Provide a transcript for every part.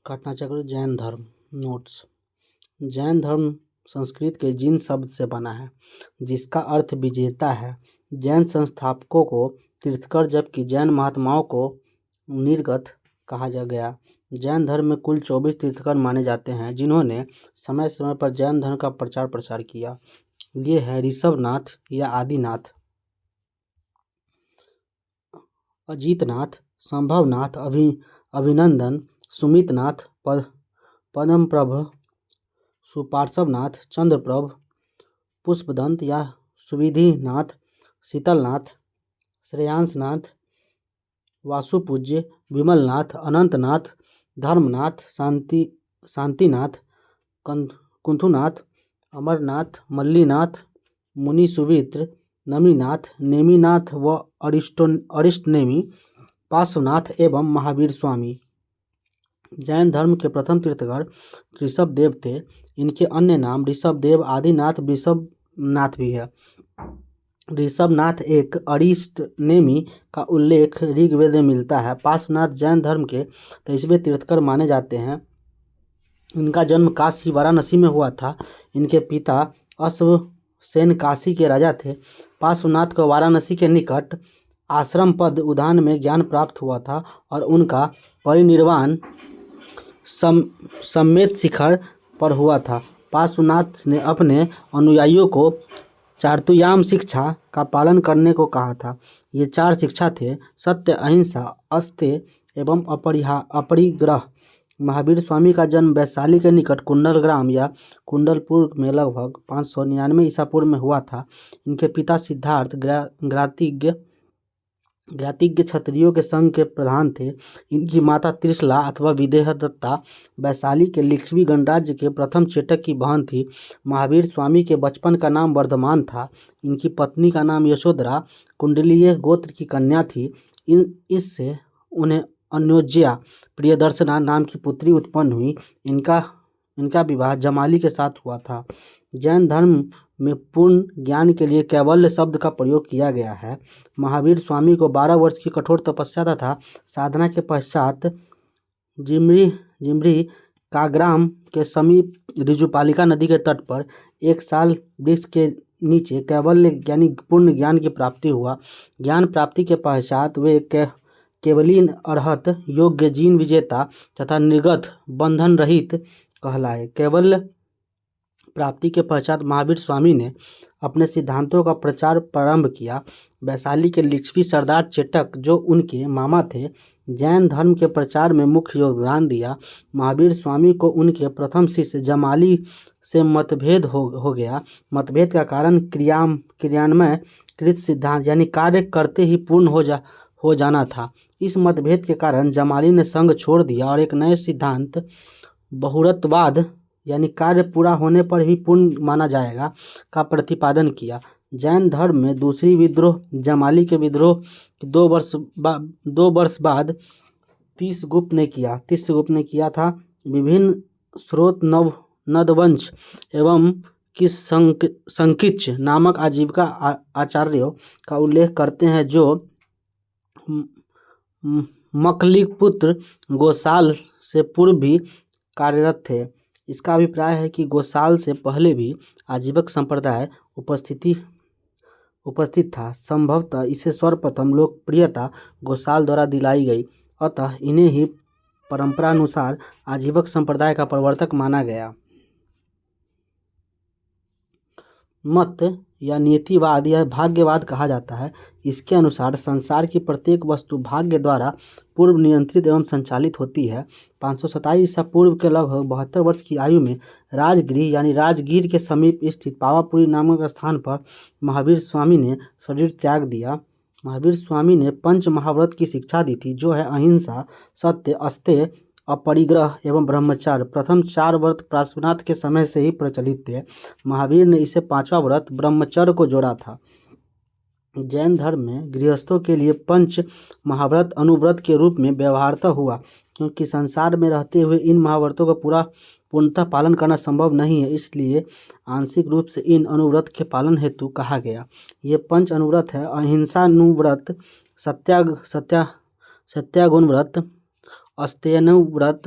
घटनाचक्र जैन धर्म नोट्स। जैन धर्म संस्कृत के जिन शब्द से बना है, जिसका अर्थ विजेता है। जैन संस्थापकों को तीर्थकर जबकि जैन महात्माओं को निर्गत कहा जा गया। जैन धर्म में कुल 24 तीर्थकर माने जाते हैं, जिन्होंने समय समय पर जैन धर्म का प्रचार प्रसार किया। ये है ऋषभनाथ या आदिनाथ, अजीतनाथ, संभवनाथ, अभिनंदन, सुमितनाथ, पद्मप्रभ, सुपार्श्वनाथ, चंद्रप्रभ, पुष्पदंत या सुविधिनाथ, शीतलनाथ, श्रेयांसनाथ, वासुपूज्य, विमलनाथ, अनंतनाथ, धर्मनाथ, शांतिनाथ, कुंथुनाथ, अमरनाथ, मल्लीनाथ, मुनिसुवित्र, नमीनाथ, नेमिनाथ व अरिष्टनेमि, पार्श्वनाथ एवं महावीर स्वामी। जैन धर्म के प्रथम तीर्थकर ऋषभदेव थे। इनके अन्य नाम ऋषभदेव, आदिनाथ, वृषभनाथ भी है। ऋषभनाथ एक अरिष्टनेमि का उल्लेख ऋग्वेद में मिलता है। पार्श्वनाथ जैन धर्म के 23वें तीर्थकर माने जाते हैं। इनका जन्म काशी वाराणसी में हुआ था। इनके पिता अश्वसेन काशी के राजा थे। पार्श्वनाथ को वाराणसी के निकट आश्रम पद उद्यान में ज्ञान प्राप्त हुआ था और उनका परिनिर्वाण सम्मेत शिखर पर हुआ था। पार्श्वनाथ ने अपने अनुयायियों को चातुर्याम शिक्षा का पालन करने को कहा था। ये 4 शिक्षा थे: सत्य, अहिंसा, अस्तेय एवं अपरिग्रह। महावीर स्वामी का जन्म वैशाली के निकट कुंडलग्राम या कुंडलपुर में लगभग 599 ईसा पूर्व में हुआ था। इनके पिता सिद्धार्थ ज्ञातिज्ञ क्षत्रियों के संघ के प्रधान थे। इनकी माता त्रिशला अथवा विदेहदत्ता वैशाली के लिच्छवी गणराज्य के प्रथम चेटक की बहन थी। महावीर स्वामी के बचपन का नाम वर्धमान था। इनकी पत्नी का नाम यशोधरा कुंडलीय गोत्र की कन्या थी। इससे उन्हें अन्योज्या प्रियदर्शना नाम की पुत्री उत्पन्न हुई। इनका विवाह जमाली के साथ हुआ था। जैन धर्म में पूर्ण ज्ञान के लिए कैवल्य शब्द का प्रयोग किया गया है। महावीर स्वामी को 12 वर्ष की कठोर तपस्या तथा साधना के पश्चात जिमरी काग्राम के समीप ऋजुपालिका नदी के तट पर 1 साल वृक्ष के नीचे कैवल्य यानी पूर्ण ज्ञान की प्राप्ति हुआ। ज्ञान प्राप्ति के पश्चात वे केवलीन अरहत योग्य जीन विजेता तथा निर्गत बंधन रहित कहलाए। केवल प्राप्ति के पश्चात महावीर स्वामी ने अपने सिद्धांतों का प्रचार प्रारंभ किया। वैशाली के लिच्छवी सरदार चेटक, जो उनके मामा थे, जैन धर्म के प्रचार में मुख्य योगदान दिया। महावीर स्वामी को उनके प्रथम शिष्य जमाली से मतभेद हो गया। मतभेद का कारण क्रियान्वय कृत सिद्धांत यानी कार्य करते ही पूर्ण हो जाना था। इस मतभेद के कारण जमाली ने संघ छोड़ दिया और एक नए सिद्धांत बहुरत्ववाद यानी कार्य पूरा होने पर ही पूर्ण माना जाएगा का प्रतिपादन किया। जैन धर्म में दूसरी विद्रोह जमाली के विद्रोह के 2 वर्ष बाद तीसगुप्त ने किया था। विभिन्न स्रोत नदवंश एवं संकिच नामक आजीविका आचार्यों का उल्लेख करते हैं, जो मकलिपुत्र गोसाल से पूर्व भी कार्यरत थे। इसका अभिप्राय है कि गोसाल से पहले भी आजीवक संप्रदाय उपस्थित था। संभवतः इसे सर्वप्रथम लोकप्रियता गोसाल द्वारा दिलाई गई, अतः इन्हें ही परंपरानुसार आजीवक संप्रदाय का प्रवर्तक माना गया। मत या नियतिवाद या भाग्यवाद कहा जाता है। इसके अनुसार संसार की प्रत्येक वस्तु भाग्य द्वारा पूर्व नियंत्रित एवं संचालित होती है। 527 ईसा पूर्व के लगभग 72 वर्ष की आयु में राजगृह यानी राजगीर के समीप स्थित पावापुरी नामक स्थान पर महावीर स्वामी ने शरीर त्याग दिया। महावीर स्वामी ने पंच महाव्रत की शिक्षा दी थी, जो है अहिंसा, सत्य, अस्तेय, अपरिग्रह एवं ब्रह्मचर्य। प्रथम 4 व्रत पार्श्वनाथ के समय से ही प्रचलित थे। महावीर ने इसे 5वां व्रत ब्रह्मचर्य को जोड़ा था। जैन धर्म में गृहस्थों के लिए पंच महाव्रत अनुव्रत के रूप में व्यवहारतः हुआ, क्योंकि संसार में रहते हुए इन महाव्रतों का पूर्णतः पालन करना संभव नहीं है, इसलिए आंशिक रूप से इन अनुव्रत के पालन हेतु कहा गया। ये पंच अनुव्रत है: अहिंसानुव्रत, सत्यागुण व्रत, अस्तेयनुव्रत,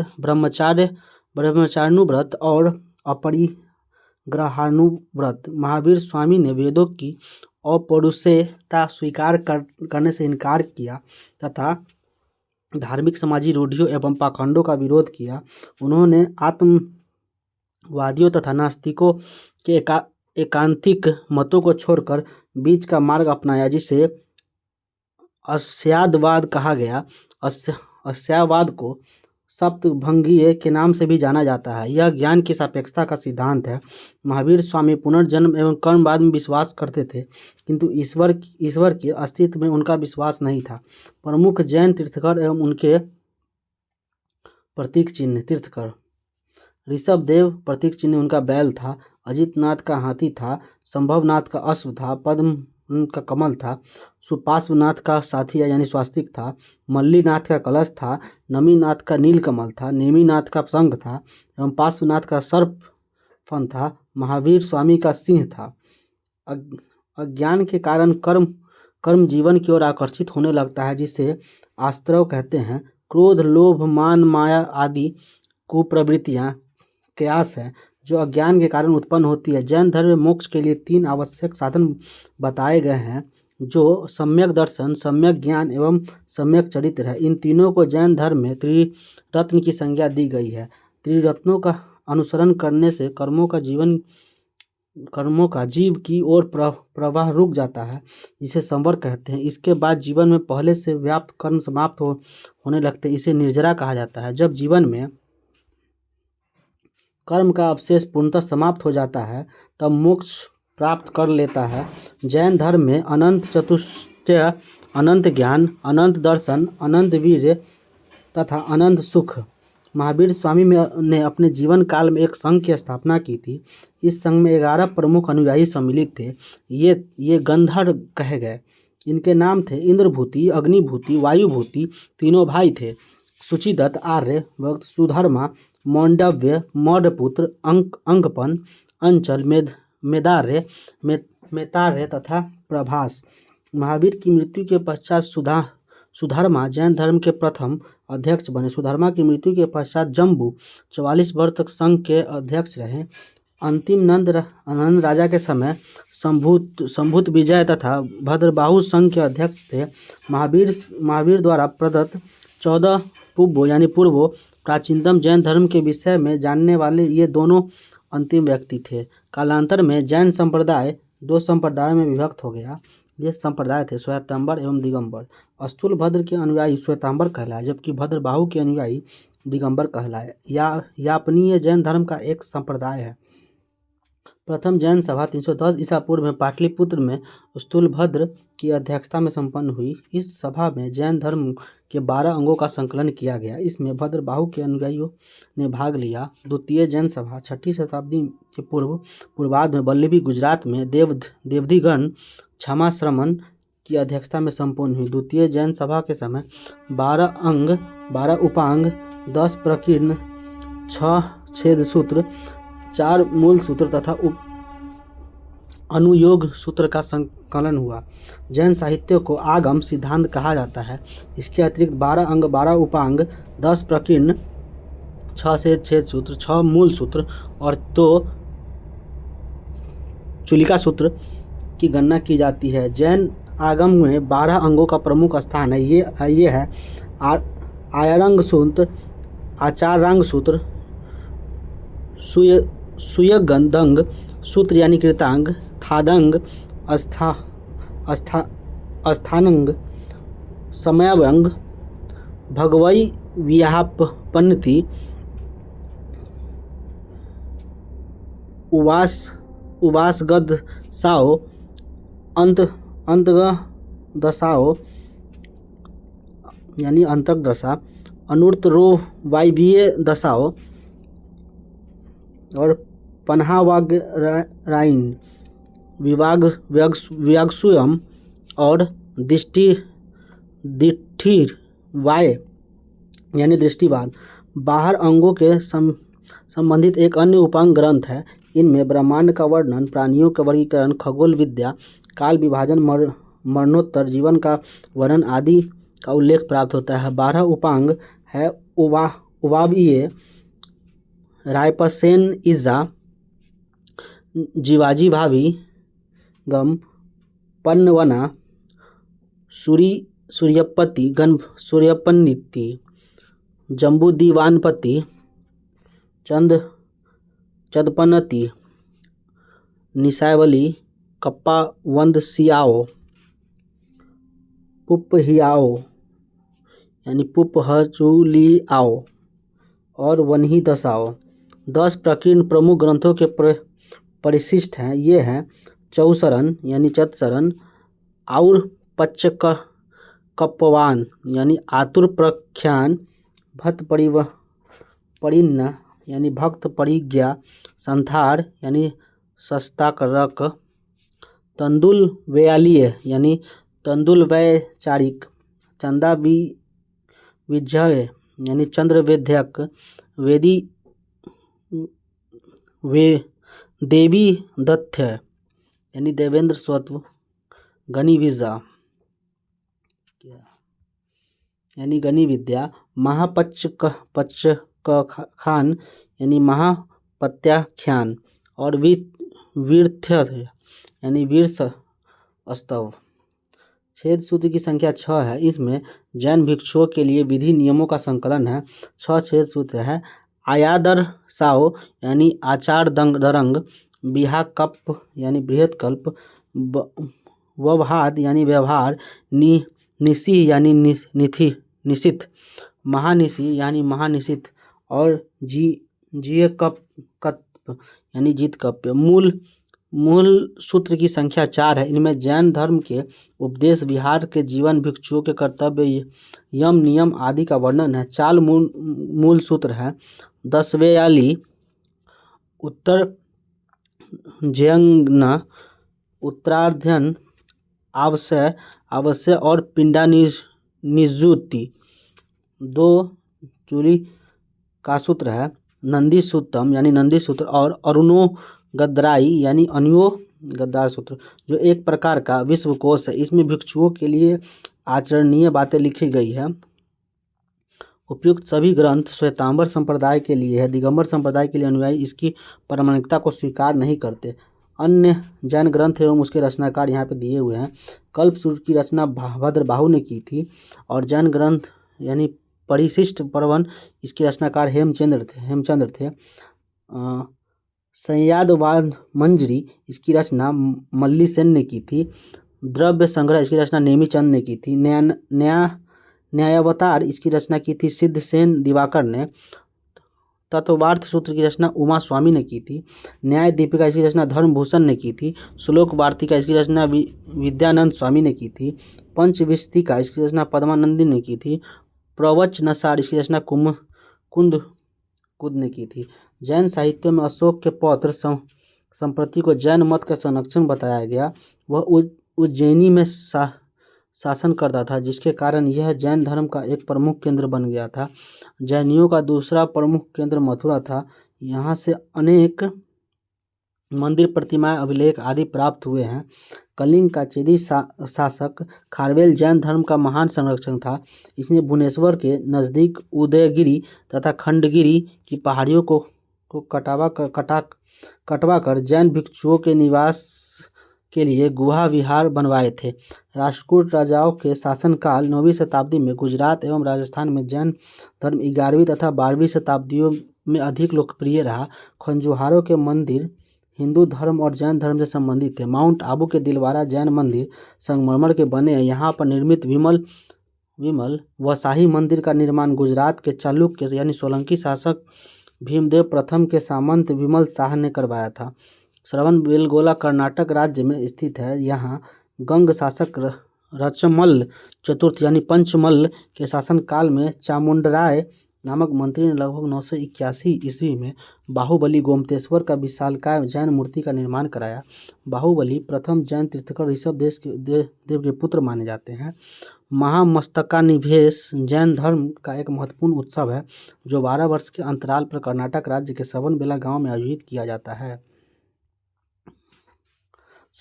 ब्रह्मचारिणुव्रत और अपरिग्रहानुव्रत। महावीर स्वामी ने वेदों की अपौरुषेयता स्वीकार करने से इनकार किया तथा धार्मिक समाजी रूढ़ियों एवं पाखंडों का विरोध किया। उन्होंने आत्मवादियों तथा नास्तिकों के एकांतिक मतों को छोड़कर बीच का मार्ग अपनाया, जिसे अस्यादवाद कहा गया। अस्यावाद को सप्तभंगीय के नाम से भी जाना जाता है। यह ज्ञान की सापेक्षता का सिद्धांत है। महावीर स्वामी पुनर्जन्म एवं कर्मवाद में विश्वास करते थे, किंतु ईश्वर के अस्तित्व में उनका विश्वास नहीं था। प्रमुख जैन तीर्थंकर एवं उनके प्रतीक चिन्ह। तीर्थंकर ऋषभदेव प्रतीक चिन्ह उनका बैल था, अजितनाथ का हाथी था, संभवनाथ का अश्व था, पद्म का कमल था, सुपार्श्वनाथ का साथिया यानी स्वास्तिक था, मल्लीनाथ का कलश था, नमीनाथ का नीलकमल था, नेमिनाथ का शंख था एवं पार्श्वनाथ का सर्प फन था। महावीर स्वामी का सिंह था। अज्ञान के कारण कर्म जीवन की ओर आकर्षित होने लगता है, जिसे आस्त्रव कहते हैं। क्रोध, लोभ, मान, माया आदि कुप्रवृत्तियां क्यास है जो अज्ञान के कारण उत्पन्न होती है। जैन धर्म में मोक्ष के लिए 3 आवश्यक साधन बताए गए हैं, जो सम्यक दर्शन, सम्यक ज्ञान एवं सम्यक चरित्र है। इन तीनों को जैन धर्म में त्रिरत्न की संज्ञा दी गई है। त्रिरत्नों का अनुसरण करने से कर्मों का जीव की ओर प्रवाह रुक जाता है, जिसे संवर कहते हैं। इसके बाद जीवन में पहले से व्याप्त कर्म समाप्त होने लगते हैं। इसे निर्जरा कहा जाता है। जब जीवन में कर्म का अवशेष पूर्णतः समाप्त हो जाता है, तब मोक्ष प्राप्त कर लेता है। जैन धर्म में अनंत चतुष्टय, अनंत ज्ञान, अनंत दर्शन, अनंत वीर्य तथा अनंत सुख। महावीर स्वामी ने अपने जीवन काल में एक संघ की स्थापना की थी। इस संघ में 11 प्रमुख अनुयायी सम्मिलित थे। ये गंधर्व कहे गए। इनके नाम थे इंद्रभूति, अग्निभूति, वायुभूति। तीनों भाई थे। शुचिदत्त, आर्य, भक्त, सुधर्मा, मौंडव्य, मौडपुत्र, अंकपन, अंचल, मेतार्य तथा प्रभास। महावीर की मृत्यु के पश्चात सुधर्मा जैन धर्म के प्रथम अध्यक्ष बने। सुधर्मा की मृत्यु के पश्चात जम्बू 44 वर्ष तक संघ के अध्यक्ष रहे। अंतिम नंद राजा के समय संभूत विजय तथा भद्रबाहु संघ के अध्यक्ष थे। महावीर द्वारा प्रदत्त 14 पूर्वो प्राचीनतम जैन धर्म के विषय में जानने वाले ये दोनों अंतिम व्यक्ति थे। कालांतर में जैन संप्रदाय 2 संप्रदायों में विभक्त हो गया। ये संप्रदाय थे श्वेतांबर एवं दिगंबर। स्थूलभद्र के अनुयायी श्वेतांबर कहलाए, जबकि भद्रबाहु के अनुयायी दिगंबर कहलाए। यापनीय जैन धर्म का एक संप्रदाय है। प्रथम जैन सभा 310 ईसा पूर्व में पाटलिपुत्र में स्थूलभद्र की अध्यक्षता में संपन्न हुई। इस सभा में जैन धर्म के 12 अंगों का संकलन किया गया। इसमें भद्रबाहु के अनुयायियों ने भाग लिया। द्वितीय जैन सभा 6ठी शताब्दी के पूर्वार्ध में वल्लभी गुजरात में देवधिगण क्षमाश्रमण की अध्यक्षता में संपन्न हुई। द्वितीय जैन सभा के समय 12 अंग, 12 उपांग, 10 प्रकीर्ण, 6 छेद सूत्र, 4 मूल सूत्र तथा अनुयोग सूत्र का संकलन हुआ। जैन साहित्य को आगम सिद्धांत कहा जाता है। इसके अतिरिक्त 12 अंग, 12 उपांग, 10 प्रकीर्ण, 6 छेद सूत्र, 6 मूल सूत्र और 2 चूलिका सूत्र की गणना की जाती है। जैन आगम में 12 अंगों का प्रमुख स्थान है। ये है आयरंग सूत्र, आचारांग सूत्र, सुयगंधंग सूत्र यानी कृतांग, थादंग, अस्थानंग, समयावंग, भगवई व्यापन्नति, उवासगद साओ, अंतग दशाओ यानी अंतक दशा, अनुर्तरो वायवीय दशाओ और पन्हावागराइन, विवागसुयम और दिठिर्वाय यानी दृष्टिवाद। बाहर अंगों के संबंधित एक अन्य उपांग ग्रंथ है। इनमें ब्रह्मांड का वर्णन, प्राणियों का वर्गीकरण, खगोल विद्या, काल विभाजन, मरणोत्तर जीवन का वर्णन आदि का उल्लेख प्राप्त होता है। 12 उपांग है उवाबिये, रायपसेन इज़ा, जीवाजी भाभी गम, पन्नवना, सूर्यपति गण, सूर्यपन्निति, जम्बूदीवानपति, चंदपनति, निसायवली, कप्पा वंदसियाओ, पुपहियाओ यानी पुपहचुलियाओ और वन्ही दसाओ। 10 प्रकीर्ण प्रमुख ग्रंथों के परिशिष्ट हैं। ये हैं चौसरन यानी चतसरन, और पच्चकप्पवान यानी आतुर प्रख्यान, भक्त परिन्न यानी भक्त परिज्ञा, संथार यानी सस्ताकरक, तंदुल व्यालीय यानी तंदुल वैचारिक, चंदा विजय यानी चंद्र वेद्यक, वेदी वे देवी दत्त यानी देवेंद्र स्वत्व, गनी विजा यानी गनी विद्या, महापच्चखान यानी महापत्याख्यान और वीरथ्य यानी वीर स्तव। छेद सूत्र की संख्या 6 है। इसमें जैन भिक्षुओं के लिए विधि नियमों का संकलन है। 6 छेद सूत्र है। आयादर साओ यानी आचार दरंग, बिहा कप यानी बृहत कल्प, वभाद यानी व्यवहार, निसी यानी निशित, महानिशी यानी महानिशित और जिय कप यानी जीत कप्य। मूल सूत्र की संख्या 4 है। इनमें जैन धर्म के उपदेश, विहार के जीवन, भिक्षुओं के कर्तव्य, यम नियम आदि का वर्णन है। 4 मूल सूत्र है। 10वें उत्तर जयंगना, उत्तरार्धन, आवश्य और पिंडा निजुति। 2 चूली का सूत्र है। नंदी सूत्रम यानी नंदी सूत्र और अरुणो गद्राई यानी अनियो गद्दार सूत्र, जो एक प्रकार का विश्वकोश है। इसमें भिक्षुओं के लिए आचरणीय बातें लिखी गई है। उपयुक्त सभी ग्रंथ श्वेतांबर संप्रदाय के लिए है। दिगंबर संप्रदाय के लिए अनुयायी इसकी प्रामाणिकता को स्वीकार नहीं करते। अन्य जैन ग्रंथ एवं उसके रचनाकार यहाँ पे दिए हुए हैं। कल्पसूत्र की रचना भद्रबाहु ने की और जैन ग्रंथ यानी परिशिष्ट पर्वन इसके रचनाकार हेमचंद्र थे। संयादवाद मंजरी इसकी रचना मल्लीसेन ने की थी। द्रव्य संग्रह इसकी रचना नेमीचंद ने की थी। न्यायावतार इसकी रचना की थी सिद्धसेन दिवाकर ने। तत्वार्थ सूत्र की रचना उमा स्वामी ने की थी। न्याय दीपिका इसकी रचना धर्मभूषण ने की थी। श्लोक वार्तिका इसकी रचना विद्यानंद स्वामी ने की थी। पंचविंशतिका इसकी रचना पद्मानंदी ने की थी। प्रवचनसार इसकी रचना कुंद ने की थी। जैन साहित्य में अशोक के पौत्र संप्रति को जैन मत का संरक्षण बताया गया। वह उज्जैनी में शासन करता था, जिसके कारण यह जैन धर्म का एक प्रमुख केंद्र बन गया था। जैनियों का दूसरा प्रमुख केंद्र मथुरा था। यहाँ से अनेक मंदिर, प्रतिमाएं, अभिलेख आदि प्राप्त हुए हैं। कलिंग का चेदी शासक खारवेल जैन धर्म का महान संरक्षक था। इसने भुवनेश्वर के नज़दीक उदयगिरी तथा खंडगिरी की पहाड़ियों को कटवा कर जैन भिक्षुओं के निवास के लिए गुहा विहार बनवाए थे। राष्ट्रकूट राजाओं के शासनकाल 9वीं शताब्दी में गुजरात एवं राजस्थान में जैन धर्म 11वीं तथा 12वीं शताब्दियों में अधिक लोकप्रिय रहा। खंजुहारों के मंदिर हिंदू धर्म और जैन धर्म से संबंधित थे। माउंट आबू के दिलवारा जैन मंदिर संगमरमर के बने हैं। यहाँ पर निर्मित विमल व शाही मंदिर का निर्माण गुजरात के चालुक्य यानी सोलंकी शासक भीमदेव प्रथम के सामंत विमल शाह ने करवाया था। श्रवणबेलगोला कर्नाटक राज्य में स्थित है। यहाँ गंग शासक रचमल चतुर्थ यानी पंचमल के शासनकाल में चामुंडराय नामक मंत्री ने लगभग 981 ईस्वी में बाहुबली गोमतेश्वर का विशालकाय जैन मूर्ति का निर्माण कराया। बाहुबली प्रथम जैन तीर्थंकर ऋषभ देव के पुत्र माने जाते हैं। महामस्तकानिवेश जैन धर्म का एक महत्वपूर्ण उत्सव है, जो 12 वर्ष के अंतराल पर कर्नाटक राज्य के श्रवणबेला गांव में आयोजित किया जाता है।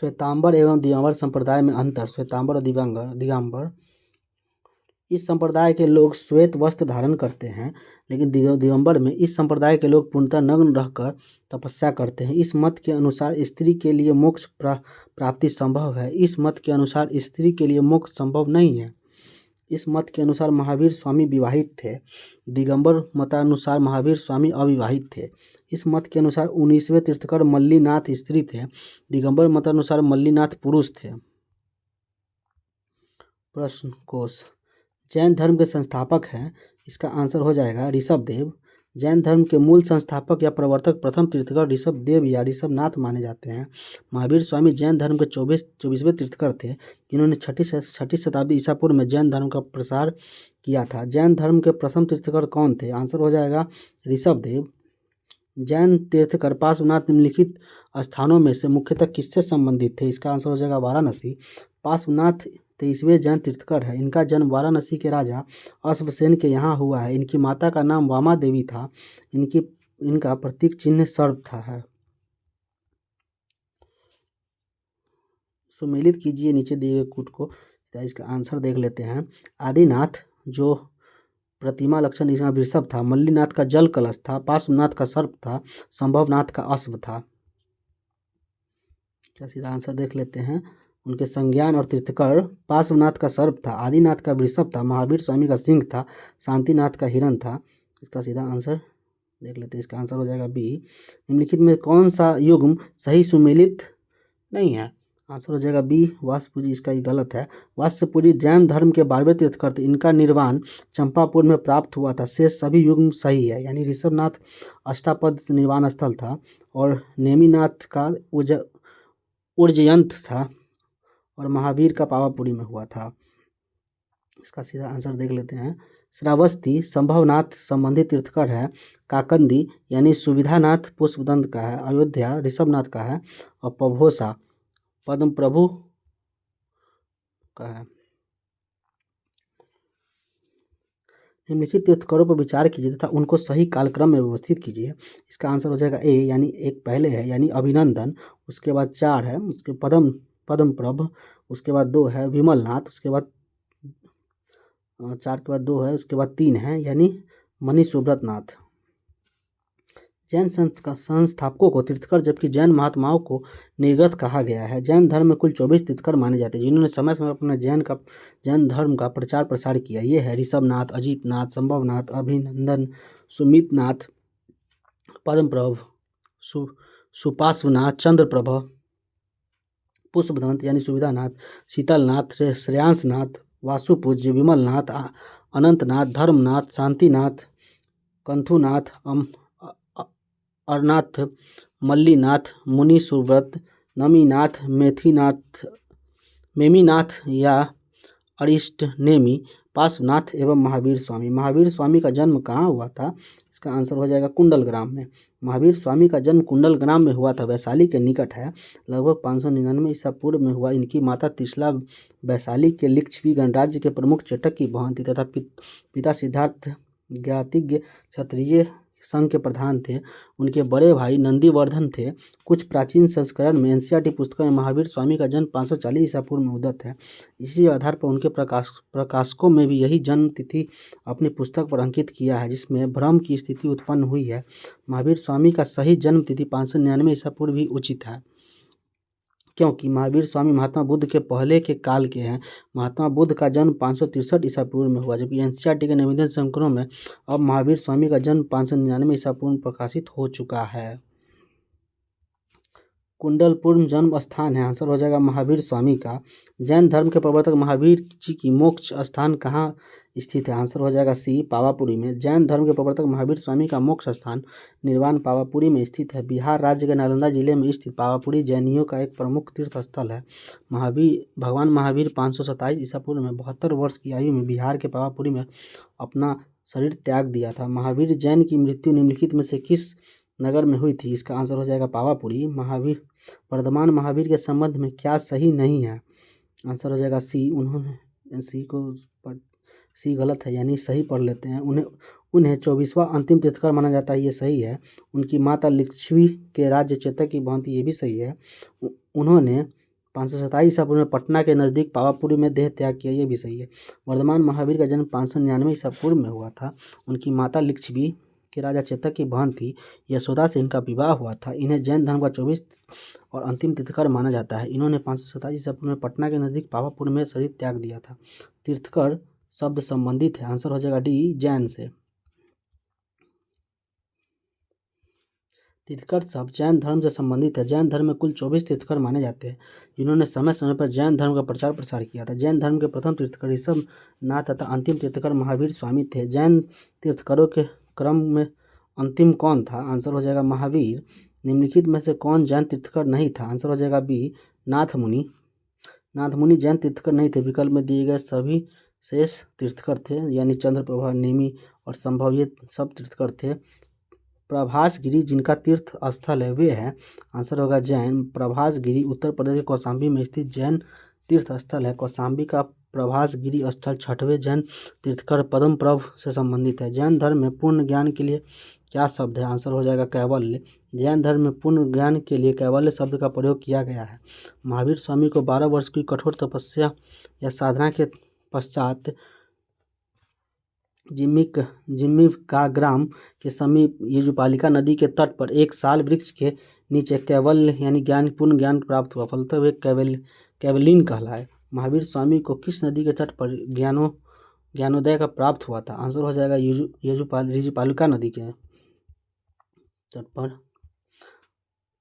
श्वेतांबर एवं दिगंबर संप्रदाय में अंतर। श्वेतांबर और दिगंबर इस संप्रदाय के लोग श्वेत वस्त्र धारण करते हैं, लेकिन दिगंबर में इस संप्रदाय के लोग पूर्णतः नग्न रहकर तपस्या करते हैं। इस मत के अनुसार स्त्री के लिए मोक्ष प्राप्ति संभव है। इस मत के अनुसार स्त्री के लिए मोक्ष संभव नहीं है। इस मत के अनुसार महावीर स्वामी विवाहित थे। दिगंबर मतानुसार महावीर स्वामी अविवाहित थे। इस मत के अनुसार 19वें तीर्थंकर मल्लीनाथ स्त्री थे। दिगंबर मतानुसार मल्लीनाथ पुरुष थे। प्रश्न कोश। जैन धर्म के संस्थापक हैं, इसका आंसर हो जाएगा ऋषभदेव। जैन धर्म के मूल संस्थापक या प्रवर्तक प्रथम तीर्थंकर ऋषभदेव या ऋषभनाथ माने जाते हैं। महावीर स्वामी जैन धर्म के 24वें तीर्थंकर थे, जिन्होंने छठी शताब्दी ईसा पूर्व में जैन धर्म का प्रसार किया था। जैन धर्म के प्रथम तीर्थंकर कौन थे? आंसर हो जाएगा ऋषभदेव। जैन तीर्थंकर पार्श्वनाथ निम्नलिखित स्थानों में से मुख्यतः किससे संबंधित थे? इसका आंसर हो जाएगा वाराणसी। पार्श्वनाथ 23वें जैन तीर्थंकर है। इनका जन्म वाराणसी के राजा अश्वसेन के यहाँ हुआ है। इनकी माता का नाम वामा देवी था। इनका प्रतीक चिन्ह सर्प था है। सुमेलित कीजिए नीचे दिए गए कूट को। इसका आंसर देख लेते हैं। आदिनाथ जो प्रतिमा लक्षण इसका वृषभ था, मल्लीनाथ का जल कलश था, पार्श्वनाथ का सर्प था, संभवनाथ का अश्व था। क्या सीधा आंसर देख लेते हैं। उनके संज्ञान और तीर्थंकर पार्श्वनाथ का सर्प था, आदिनाथ का वृषभ था, महावीर स्वामी का सिंह था, शांतिनाथ का हिरण था। इसका सीधा आंसर देख लेते हैं। इसका आंसर हो जाएगा बी। निम्नलिखित में कौन सा युग्म सही सुमेलित नहीं है? आंसर हो जाएगा बी वास्तुपूजी। इसका ही गलत है। वास्तुपूजी जैन धर्म के 12वें तीर्थंकर थे। इनका निर्वाण चंपापुर में प्राप्त हुआ था। शेष सभी युग्म सही है, यानी ऋषभनाथ अष्टापद निर्वाण स्थल था और नेमिनाथ का उज्जयंत था और महावीर का पावापुरी में हुआ था। इसका सीधा आंसर देख लेते हैं। श्रावस्ती संभवनाथ संबंधित तीर्थंकर है। काकंदी यानी सुविधानाथ पुष्पदंत का है। अयोध्या ऋषभनाथ का है और पभोसा पद्म प्रभु का है। निम्नलिखित तीर्थंकरों पर विचार कीजिए तथा उनको सही कालक्रम में व्यवस्थित कीजिए। इसका आंसर हो जाएगा ए, यानी एक पहले है यानी अभिनंदन, उसके बाद 4 है, उसके पद्म प्रभ, उसके बाद 2 है विमलनाथ, उसके बाद 4 के बाद 2 है, उसके बाद 3 है यानी मणि सुब्रतनाथ। जैन संस्थापकों को तीर्थंकर जबकि जैन महात्माओं को निर्गत कहा गया है। जैन धर्म में कुल 24 तीर्थंकर माने जाते हैं, जिन्होंने समय समय अपने जैन धर्म का प्रचार प्रसार किया। ये है ऋषभनाथ, अजितनाथ, संभवनाथ, अभिनंदन, सुमितनाथ, पद्मप्रभ, सुपार्श्वनाथ, चंद्रप्रभ, पुष्पदंत यानी सुविधानाथ, शीतलनाथ, श्रेयांसनाथ, वासुपूज्य, विमलनाथ, अनंतनाथ, धर्मनाथ, शांतिनाथ, कंथुनाथ, अरनाथ, मल्लीनाथ, मुनि सुव्रत, नमीनाथ, मेमीनाथ या अरिष्ट नेमी, पार्श्वनाथ एवं महावीर स्वामी। महावीर स्वामी का जन्म कहाँ हुआ था? इसका आंसर हो जाएगा कुंडलग्राम में। महावीर स्वामी का जन्म कुंडलग्राम में हुआ था, वैशाली के निकट है। लगभग 599 ईसा पूर्व में हुआ। इनकी माता त्रिशला वैशाली के लिच्छवी गणराज्य के प्रमुख चेटक की बहन थी तथा पिता सिद्धार्थ ज्ञातिज्ञ क्षत्रिय संघ के प्रधान थे। उनके बड़े भाई नंदीवर्धन थे। कुछ प्राचीन संस्करण में एनसीईआरटी पुस्तकों में महावीर स्वामी का जन्म 540 ईसा पूर्व में उद्धत है। इसी आधार पर उनके प्रकाशकों में भी यही जन्म तिथि अपनी पुस्तक पर अंकित किया है, जिसमें भ्रम की स्थिति उत्पन्न हुई है। महावीर स्वामी का सही जन्म तिथि 599 ईसा पूर्व ही उचित है, क्योंकि महावीर स्वामी महात्मा बुद्ध के पहले के काल के हैं। महात्मा बुद्ध का जन्म 563 ईसा पूर्व में हुआ, जबकि एनसीईआरटी के निवेदन संस्करणों में अब महावीर स्वामी का जन्म 599 ईसा पूर्व में प्रकाशित हो चुका है। कुंडलपुर जन्म स्थान है, आंसर हो जाएगा महावीर स्वामी का। जैन धर्म के प्रवर्तक महावीर जी की मोक्ष स्थान कहाँ स्थित है? आंसर हो जाएगा सी, पावापुरी में। जैन धर्म के प्रवर्तक महावीर स्वामी का मोक्ष स्थान निर्वाण पावापुरी में स्थित है। बिहार राज्य के नालंदा जिले में स्थित पावापुरी जैनियों का एक प्रमुख तीर्थ स्थल है। भगवान महावीर 527 ईसा पूर्व में 72 वर्ष की आयु में बिहार के पावापुरी में अपना शरीर त्याग दिया था। महावीर जैन की मृत्यु निम्नलिखित में से किस नगर में हुई थी? इसका आंसर हो जाएगा पावापुरी। वर्धमान महावीर के संबंध में क्या सही नहीं है? आंसर हो जाएगा सी। उन्होंने सी गलत है, यानी सही पढ़ लेते हैं। उन्हें 24वां अंतिम तीर्थंकर माना जाता है, ये सही है। उनकी माता लिच्छवी के राज्य चेतक की भांति, ये भी सही है। उन्होंने 527 ईसा पूर्व में पटना के नज़दीक पावापुरी में देह त्याग किया, ये भी सही है। वर्धमान महावीर का जन्म 599 ईसा पूर्व में हुआ था। उनकी माता लिच्छवी के राजा चेतक की बहन थी। यशोदा से इनका विवाह हुआ था। इन्हें जैन धर्म का 24 और अंतिम तीर्थकर माना जाता है। इन्होंने 527 ईसा पूर्व में पटना के नज़दीक पावापुर में शरीर त्याग दिया था। तीर्थकर शब्द संबंधित है, आंसर हो जाएगा डी जैन से। तीर्थकर शब्द जैन धर्म से संबंधित है। जैन धर्म में कुल 24 तीर्थकर माने जाते हैं, जिन्होंने समय समय पर जैन धर्म का प्रचार प्रसार किया था। जैन धर्म के प्रथम तीर्थकर ऋषभ नाथ तथा अंतिम तीर्थकर महावीर स्वामी थे। जैन तीर्थकरों के क्रम में अंतिम कौन था, आंसर हो जाएगा महावीर। निम्नलिखित में से कौन जैन तीर्थकर नहीं था, आंसर हो जाएगा बी नाथ मुनि। नाथ मुनि जैन तीर्थकर नहीं थे। विकल्प में दिए गए सभी शेष तीर्थकर थे, यानी चंद्रप्रभा, नेमि और संभव, ये सब तीर्थकर थे। प्रभासगिरी जिनका तीर्थ स्थल है वे हैं, आंसर होगा जैन। प्रभासगिरी उत्तर प्रदेश के कौशाम्बी में स्थित जैन तीर्थ स्थल है। कौशाम्बी का प्रभासगिरी स्थल 6वें जैन तीर्थकर पद्मप्रभ से संबंधित है। जैन धर्म में पूर्ण ज्ञान के लिए क्या शब्द है, आंसर हो जाएगा कैवल्य। जैन धर्म में पूर्ण ज्ञान के लिए कैवल्य शब्द का प्रयोग किया गया है। महावीर स्वामी को 12 वर्ष की कठोर तपस्या या साधना के पश्चात जिम्मी ग्राम के समीप यजुपालिका नदी के तट पर एक साल वृक्ष के नीचे कैवल्य यानी ज्ञान पूर्ण ज्ञान प्राप्त हुआ, फलतः वे कैवलिन कहलाए। महावीर स्वामी को किस नदी के तट पर ज्ञानोदय का प्राप्त हुआ था, आंसर हो जाएगा यजुपालिका नदी के तट पर।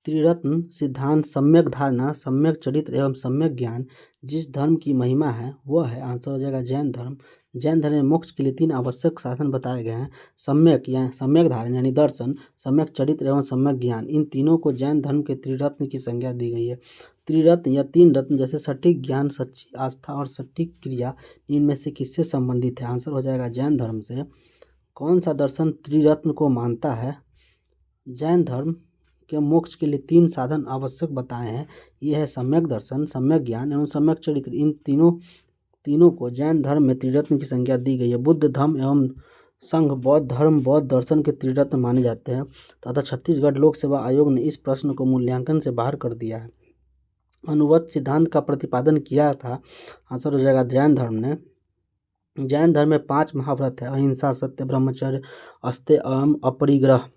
त्रिरत्न सिद्धांत सम्यक धारणा, सम्यक चरित्र एवं सम्यक ज्ञान जिस धर्म की महिमा है वह है, आंसर हो जाएगा जैन धर्म। जैन धर्म में मोक्ष के लिए 3 आवश्यक साधन बताए गए हैं, सम्यक या सम्यक धारणा यानी दर्शन, सम्यक चरित्र एवं सम्यक ज्ञान। इन तीनों को जैन धर्म के त्रिरत्न की संज्ञा दी गई है। त्रिरत्न या 3 रत्न जैसे सटीक ज्ञान, सच्ची आस्था और सटीक क्रिया, इनमें से किससे संबंधित है, आंसर हो जाएगा जैन धर्म से। कौन सा दर्शन त्रिरत्न को मानता है? जैन धर्म के मोक्ष के लिए 3 साधन आवश्यक बताए हैं, ये है सम्यक दर्शन, सम्यक ज्ञान एवं सम्यक चरित्र। इन तीनों को जैन धर्म में त्रिरत्न की संज्ञा दी गई है। बुद्ध धर्म एवं संघ बौद्ध धर्म बौद्ध दर्शन के त्रिरत्न माने जाते हैं तथा छत्तीसगढ़ लोक सेवा आयोग ने इस प्रश्न को मूल्यांकन से बाहर कर दिया है। अनुवत सिद्धांत का प्रतिपादन किया था, आंसर हो जाएगा जैन धर्म ने। जैन धर्म में 5 महाव्रत है, अहिंसा, सत्य, ब्रह्मचर्य, अस्तेय एवं अपरिग्रह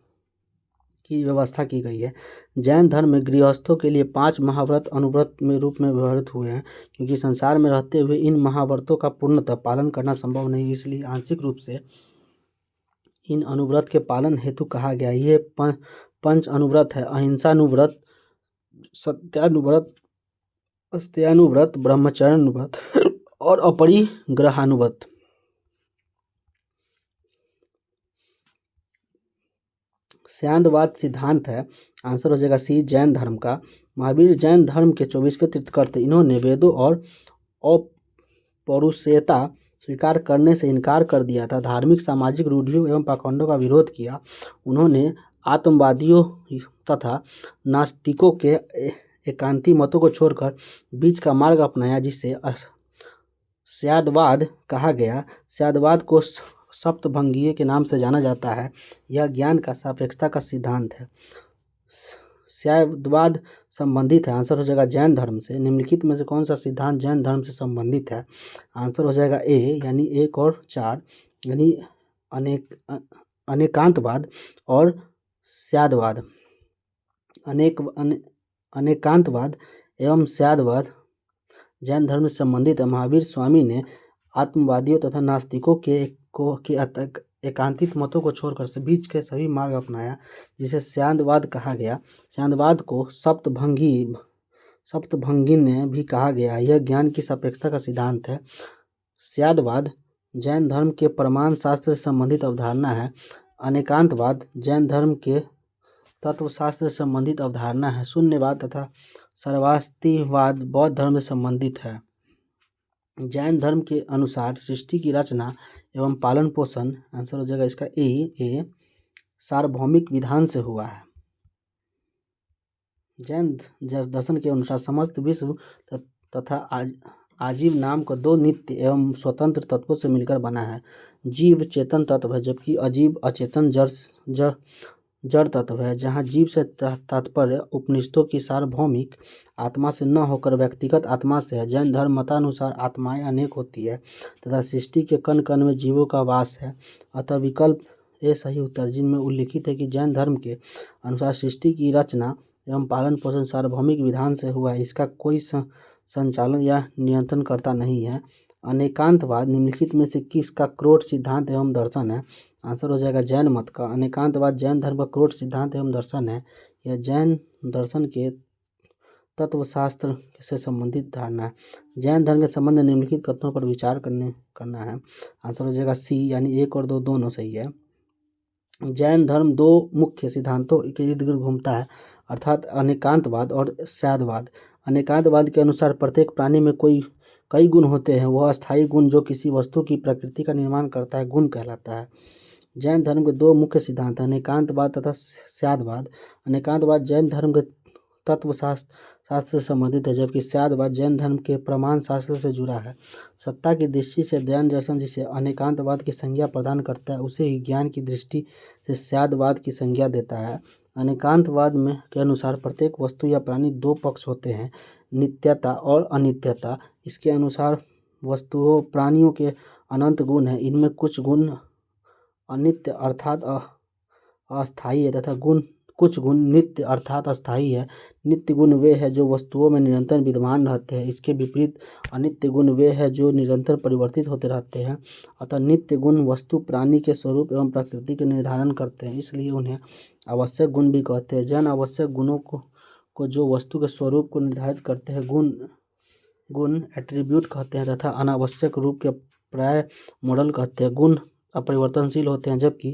की व्यवस्था की गई है। जैन धर्म में गृहस्थों के लिए 5 महाव्रत अनुव्रत में रूप में व्यवहृत हुए हैं, क्योंकि संसार में रहते हुए इन महाव्रतों का पूर्णतः पालन करना संभव नहीं, इसलिए आंशिक रूप से इन अनुव्रत के पालन हेतु कहा गया। ये 5 अनुव्रत है, अहिंसानुव्रत, सत्यानुव्रत, अस्तेयानुव्रत, ब्रह्मचर्यानुव्रत और अपरिग्रहानुव्रत। स्याद्वाद सिद्धांत है, आंसर हो जाएगा सी जैन धर्म का। महावीर जैन धर्म के 24वें तीर्थकर थे। इन्होंने वेदों और अपौरुषेयता स्वीकार करने से इनकार कर दिया था, धार्मिक सामाजिक रूढ़ियों एवं पाखंडों का विरोध किया। उन्होंने आत्मवादियों तथा नास्तिकों के एकांती मतों को छोड़कर बीच का मार्ग अपनाया, जिसे स्याद्वाद कहा गया। स्याद्वाद को सप्तभंगीय के नाम से जाना जाता है। यह ज्ञान का सापेक्षता का सिद्धांत है। स्याद्वाद संबंधित है, आंसर हो जाएगा जैन धर्म से। निम्नलिखित में से कौन सा सिद्धांत जैन धर्म से संबंधित है, आंसर हो जाएगा ए यानी 1 और 4 यानी अनेकांतवाद और स्याद्वाद। अनेकांतवाद एवं स्याद्वाद जैन धर्म से संबंधित है। महावीर स्वामी ने आत्मवादियों तथा नास्तिकों के एकांतित मतों को छोड़कर से बीच के सभी मार्ग अपनाया, जिसे स्याद्वाद कहा गया। स्याद्वाद को सप्तभंगी ने भी कहा गया। यह ज्ञान की सापेक्षता का सिद्धांत है। स्याद्वाद जैन धर्म के प्रमाण शास्त्र से संबंधित अवधारणा है। अनेकांतवाद जैन धर्म के तत्वशास्त्र से संबंधित अवधारणा है। शून्यवाद तथा सर्वास्तिवाद बौद्ध धर्म से संबंधित है। जैन धर्म के अनुसार सृष्टि की रचना एवं पालन पोषण, आंसर हो जाएगा इसका ए सार्वभौमिक विधान से हुआ है। जैन दर्शन के अनुसार समस्त विश्व तथा आजीव नाम को 2 नित्य एवं स्वतंत्र तत्वों से मिलकर बना है। जीव चेतन तत्व है, जबकि अजीव अचेतन जड़ तत्व है। जहाँ जीव से तात्पर्य उपनिषदों की सार्वभौमिक आत्मा से न होकर व्यक्तिगत आत्मा से है। जैन धर्म मतानुसार आत्माएं अनेक होती है तथा सृष्टि के कण कण में जीवों का वास है। अतः विकल्प ए सही उत्तर, जिनमें उल्लिखित है कि जैन धर्म के अनुसार सृष्टि की रचना एवं पालन पोषण सार्वभौमिक विधान से हुआ है। इसका कोई संचालन या नियंत्रणकर्ता नहीं है। अनेकांतवाद निम्नलिखित में से किसका क्रोध सिद्धांत एवं दर्शन है? आंसर हो जाएगा जैन मत का। अनेकांतवाद जैन धर्म का क्रोध सिद्धांत एवं दर्शन है। यह जैन दर्शन के तत्वशास्त्र से संबंधित धारणा है। जैन धर्म के संबंध में निम्नलिखित कथनों पर विचार करना है। आंसर हो जाएगा सी, यानी 1 और 2 दोनों सही है। जैन धर्म 2 मुख्य सिद्धांतों के इर्द गिर्द घूमता है, अर्थात अनेकांतवाद और स्यादवाद। अनेकांतवाद के अनुसार प्रत्येक प्राणी में कई गुण होते हैं। वह अस्थायी गुण जो किसी वस्तु की प्रकृति का निर्माण करता है गुण कहलाता है। जैन धर्म के 2 मुख्य सिद्धांत हैं, अनेकांतवाद तथा स्यादवाद। अनेकांतवाद जैन धर्म के तत्वशास्त्र से संबंधित है, जबकि स्यादवाद जैन धर्म के प्रमाण शास्त्र से जुड़ा है। सत्ता की दृष्टि से जैन दर्शन जिसे अनेकांतवाद की संज्ञा प्रदान करता है, उसे ही ज्ञान की दृष्टि से स्यादवाद की संज्ञा देता है। अनेकांतवाद में के अनुसार प्रत्येक वस्तु या प्राणी 2 पक्ष होते हैं, नित्यता और अनित्यता। इसके अनुसार वस्तुओं प्राणियों के अनंत गुण हैं। इनमें कुछ गुण अनित्य अर्थात अस्थायी है तथा कुछ गुण नित्य अर्थात अस्थायी है। नित्य गुण वे हैं जो वस्तुओं में निरंतर विद्यमान रहते हैं। इसके विपरीत अनित्य गुण वे हैं जो निरंतर परिवर्तित होते रहते हैं। अतः नित्य गुण वस्तु प्राणी के स्वरूप एवं प्रकृति के निर्धारण करते हैं, इसलिए उन्हें आवश्यक गुण भी कहते हैं। जैन आवश्यक गुणों को जो वस्तु के स्वरूप को निर्धारित करते हैं गुण एट्रीब्यूट कहते हैं तथा अनावश्यक रूप के प्राय मॉडल कहते हैं। गुण अपरिवर्तनशील होते हैं जबकि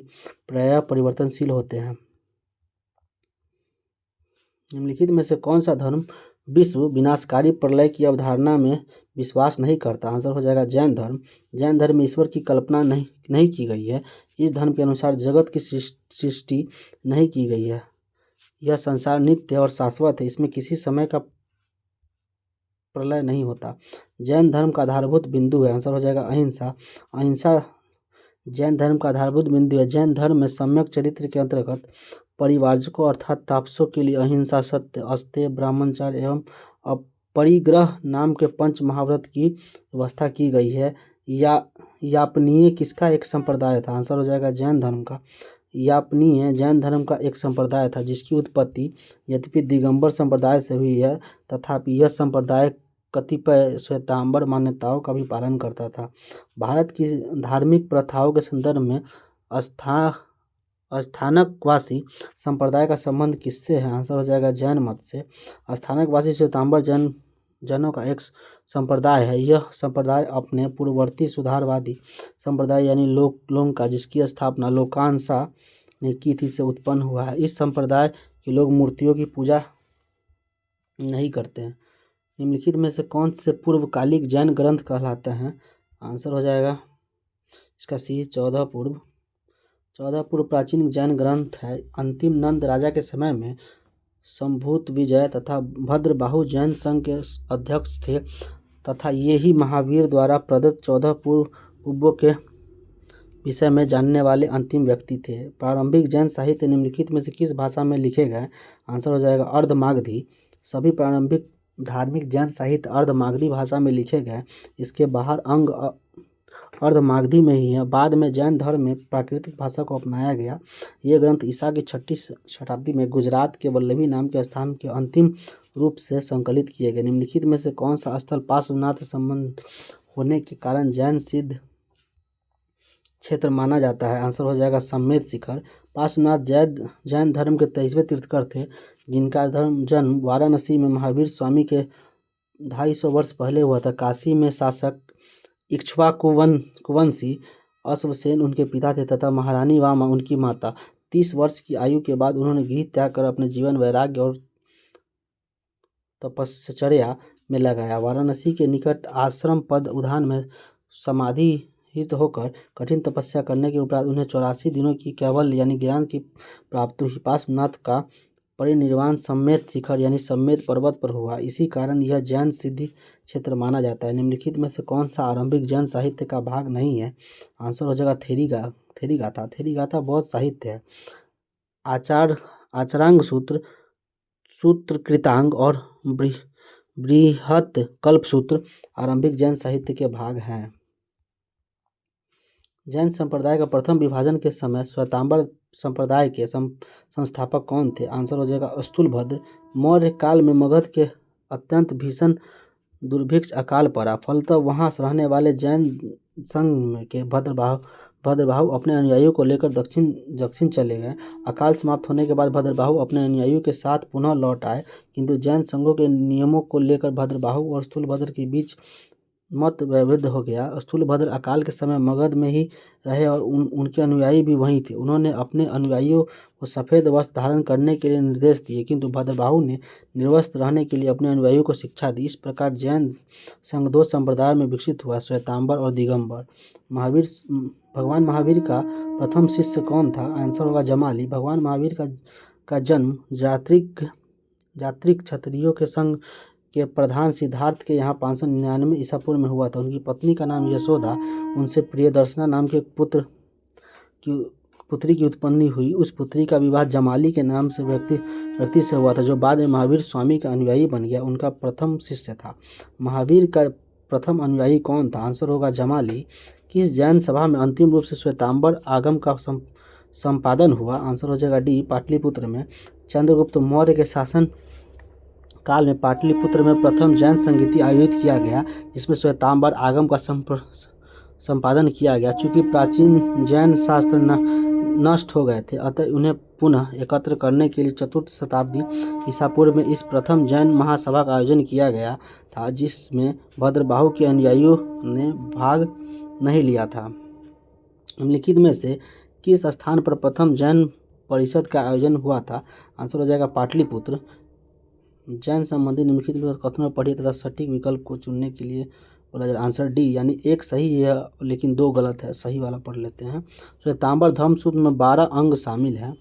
प्राय परिवर्तनशील होते हैं। निम्नलिखित में से कौन सा धर्म विश्व विनाशकारी प्रलय की अवधारणा में विश्वास नहीं करता? आंसर हो जाएगा जैन धर्म। जैन धर्म में ईश्वर की कल्पना नहीं की गई है। इस धर्म के अनुसार जगत की सृष्टि नहीं की गई है। यह संसार नित्य और शाश्वत है, इसमें किसी समय का प्रलय नहीं होता। जैन धर्म का आधारभूत बिंदु है। आंसर हो जाएगा अहिंसा। अहिंसा जैन धर्म का आधारभूत बिंदु है। जैन धर्म में सम्यक चरित्र के अंतर्गत परिवारजकों अर्थात तापसों के लिए अहिंसा, सत्य, अस्तेय, ब्राह्मणचार्य एवं अपरिग्रह नाम के 5 महाव्रत की व्यवस्था की गई है। यापनीय किसका एक संप्रदाय था? आंसर हो जाएगा जैन धर्म का। यापनीय जैन धर्म का एक संप्रदाय था जिसकी उत्पत्ति यद्यपि दिगंबर संप्रदाय से हुई है, तथापि यह संप्रदाय कतिपय श्वेतांबर मान्यताओं का भी पालन करता था। भारत की धार्मिक प्रथाओं के संदर्भ में स्थानकवासी संप्रदाय का संबंध किससे है? आंसर हो जाएगा जैन मत से। स्थानकवासी श्वेतांबर जनों का एक संप्रदाय है। यह संप्रदाय अपने पूर्ववर्ती सुधारवादी संप्रदाय यानी लोंका, जिसकी स्थापना लोकांसा ने की थी, से उत्पन्न हुआ है। इस संप्रदाय के लोग मूर्तियों की पूजा नहीं करते हैं। निम्नलिखित में से कौन से पूर्वकालिक जैन ग्रंथ कहलाते हैं? आंसर हो जाएगा इसका सी, 14 पूर्व प्राचीन जैन ग्रंथ है। अंतिम नंद राजा के समय में संभूत विजय तथा भद्रबाहु जैन संघ के अध्यक्ष थे तथा ये ही महावीर द्वारा प्रदत्त 14 पूर्वों के विषय में जानने वाले अंतिम व्यक्ति थे। प्रारंभिक जैन साहित्य निम्नलिखित में से किस भाषा में लिखे गए? आंसर हो जाएगा अर्धमागधी। सभी प्रारंभिक धार्मिक जैन साहित्य अर्धमागधी भाषा में लिखे गए। इसके बाहर अंग अर्धमागधी में ही है। बाद में जैन धर्म में प्राकृतिक भाषा को अपनाया गया। ये ग्रंथ ईसा की 6वीं शताब्दी में गुजरात के वल्लभी नाम के स्थान के अंतिम रूप से संकलित किए गए। निम्नलिखित में से कौन सा स्थल पार्श्वनाथ संबंध होने के कारण जैन सिद्ध क्षेत्र माना जाता है? आंसर हो जाएगा सम्मेद शिखर। पार्श्वनाथ जैन धर्म के 23वें तीर्थंकर थे जिनका जन्म वाराणसी में महावीर स्वामी के 250 वर्ष पहले हुआ था। काशी में शासक इक्ष्वाकुवंशी अश्वसेन उनके पिता थे तथा महारानी वामा उनकी माता। 30 वर्ष की आयु के बाद उन्होंने गृह त्याग कर अपने जीवन वैराग्य और तपश्चर्या में लगाया। वाराणसी के निकट आश्रम पद उद्यान में समाधिस्थ होकर कठिन तपस्या करने के उपरांत उन्हें 84 दिनों की कैवल्य यानी ज्ञान की प्राप्ति हुई। पार्श्वनाथ का परिनिर्वाण सम्मेद शिखर यानी सम्मेद पर्वत पर हुआ। इसी कारण यह जैन सिद्धि क्षेत्र माना जाता है। निम्नलिखित में से कौन सा आरंभिक जैन साहित्य का भाग नहीं है? आंसर हो जाएगा थेरी गाथा। थेरी गाथा बहुत साहित्य है। आचार आचरांग सूत्र, सूत्र कृतांग और बृहत कल्प सूत्र आरंभिक जैन साहित्य के भाग हैं। जैन संप्रदाय का प्रथम विभाजन के समय श्वेतांबर संप्रदाय के संस्थापक कौन थे? आंसर हो जाएगा स्थूलभद्र। मौर्य काल में मगध के अत्यंत भीषण दुर्भिक्ष अकाल पड़ा, फलतः वहां रहने वाले जैन संघ के भद्रबाहु अपने अनुयायियों को लेकर दक्षिण चले गए। अकाल समाप्त होने के बाद भद्रबाहु अपने अनुयायियों के साथ पुनः लौट आए, किंतु जैन संघों के नियमों को लेकर भद्रबाहु और स्थूलभद्र के बीच मत वैविध्य हो गया। स्थूलभद्र अकाल के समय मगध में ही रहे और उनके अनुयायी भी वहीं थे। उन्होंने अपने अनुयायियों को सफ़ेद वस्त्र धारण करने के लिए निर्देश दिए, किंतु भद्रबाहु ने निर्वस्त्र रहने के लिए अपने अनुयायियों को शिक्षा दी। इस प्रकार जैन संघ दो संप्रदाय में विकसित हुआ, श्वेतांबर और दिगंबर। भगवान महावीर का प्रथम शिष्य कौन था? आंसर होगा जमाली। भगवान महावीर का जन्म जात्रिक क्षत्रियों के संघ के प्रधान सिद्धार्थ के यहाँ 599 ईसा पूर्व में हुआ था। उनकी पत्नी का नाम यशोदा, उनसे प्रियदर्शना नाम के पुत्री की उत्पत्ति हुई। उस पुत्री का विवाह जमाली के नाम से व्यक्ति से हुआ था, जो बाद में महावीर स्वामी का अनुयायी बन गया। उनका प्रथम शिष्य था। महावीर का प्रथम अनुयायी कौन था? आंसर होगा जमाली। किस जैन सभा में अंतिम रूप से श्वेतांबर आगम का संपादन हुआ? आंसर हो जाएगा डी, पाटलिपुत्र में। चंद्रगुप्त मौर्य के शासन काल में पाटलिपुत्र में प्रथम जैन संगीति आयोजित किया गया, जिसमें श्वेतांबर आगम का संपादन किया गया। चूंकि प्राचीन जैन शास्त्र नष्ट हो गए थे, अतः उन्हें पुनः एकत्र करने के लिए 4th शताब्दी ईसा पूर्व में इस प्रथम जैन महासभा का आयोजन किया गया था, जिसमें भद्रबाहु के अनुयायियों ने भाग नहीं लिया था। निम्नलिखित में से किस स्थान पर प्रथम जैन परिषद का आयोजन हुआ था? आंसर हो जाएगा पाटलिपुत्र। जैन संबंधी निम्नलिखित कथनों पर पढ़िए तथा सटीक विकल्प को चुनने के लिए बोला जाए। आंसर डी, यानी एक सही है लेकिन 2 गलत है। सही वाला पढ़ लेते हैं। श्वेतांबर धर्मसूत्र में 12 अंग शामिल हैं।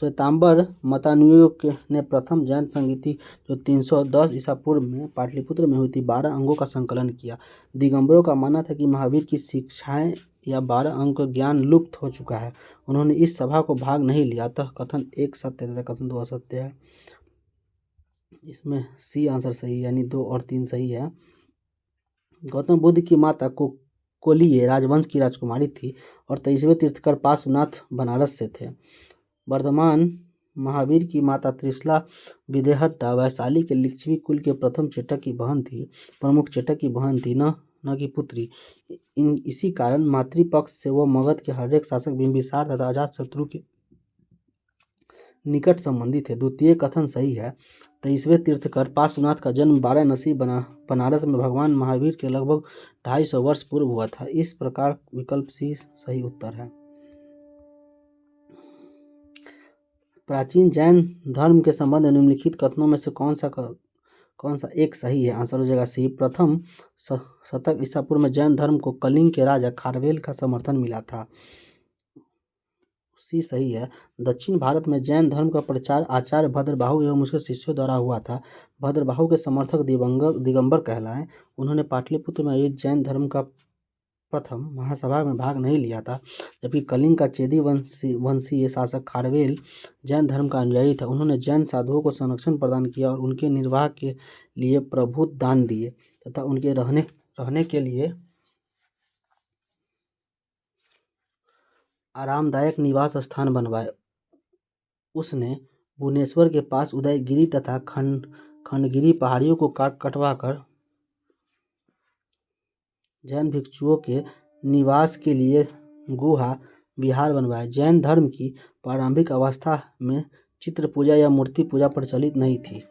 श्वेतांबर मतानुयायियों ने प्रथम जैन संगीति जो 310 ईसा पूर्व में पाटलिपुत्र में हुई थी, 12 अंगों का संकलन किया। दिगंबरों का मानना था कि महावीर की शिक्षाएं या 12 अंग का ज्ञान लुप्त हो चुका है। उन्होंने इस सभा को भाग नहीं लिया, अतः कथन 1 सत्य तथा कथन 2 असत्य है। इसमें सी आंसर सही, यानी 2 और 3 सही है। गौतम बुद्ध की माता कोलिये राजवंश की राजकुमारी थी और 23वें तीर्थंकर पार्श्वनाथ बनारस से थे। वर्धमान महावीर की माता त्रिशला विदेहता वैशाली के लिच्छवी कुल के प्रथम चेटक की बहन थी, प्रमुख चेटक की बहन थी, न कि पुत्री। इसी कारण मातृपक्ष से वो मगध के हर एक शासक बिंबिसार तथा अजातशत्रु के निकट संबंधी थे। द्वितीय कथन सही है। 23वें तीर्थंकर पार्श्वनाथ का जन्म वाराणसी बनारस में भगवान महावीर के लगभग 250 वर्ष पूर्व हुआ था। इस प्रकार विकल्प सी सही उत्तर है। प्राचीन जैन धर्म के संबंध में निम्नलिखित कथनों में से कौन सा एक सही है? आंसर हो जाएगा सी। प्रथम शतक ईसा पूर्व में जैन धर्म को कलिंग के राजा खारवेल का समर्थन मिला था। सी सही है। दक्षिण भारत में जैन धर्म का प्रचार आचार्य भद्रबाहु एवं उसके शिष्यों द्वारा हुआ था। भद्रबाहु के समर्थक दिगंबर कहलाए। उन्होंने पाटलिपुत्र में आयोजित जैन धर्म का प्रथम महासभा में भाग नहीं लिया था, जबकि कलिंग का चेदी वंशीय शासक खारवेल जैन धर्म का अनुयायी था। उन्होंने जैन साधुओं को संरक्षण प्रदान किया और उनके निर्वाह के लिए प्रभुत दान दिए तथा उनके रहने के लिए आरामदायक निवास स्थान बनवाए। उसने भुवनेश्वर के पास उदयगिरी तथा खंडगिरी पहाड़ियों को कटवाकर जैन भिक्षुओं के निवास के लिए गुहा विहार बनवाए। जैन धर्म की प्रारंभिक अवस्था में चित्र पूजा या मूर्ति पूजा प्रचलित नहीं थी।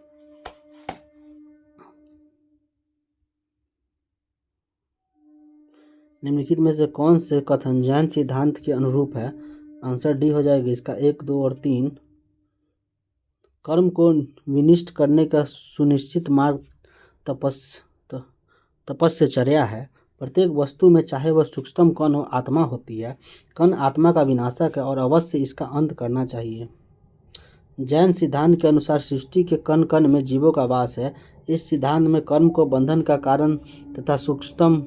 निम्नलिखित में से कौन से कथन जैन सिद्धांत के अनुरूप है? आंसर डी हो जाएगा इसका 1, 2 और 3। कर्म को विनिष्ट करने का सुनिश्चित मार्ग तपस्यचर्या है। प्रत्येक वस्तु में, चाहे वह सूक्ष्मतम कण हो, आत्मा होती है। कण आत्मा का विनाशक है और अवश्य इसका अंत करना चाहिए। जैन सिद्धांत के अनुसार सृष्टि के कण कण में जीवों का वास है। इस सिद्धांत में कर्म को बंधन का कारण तथा सूक्ष्मतम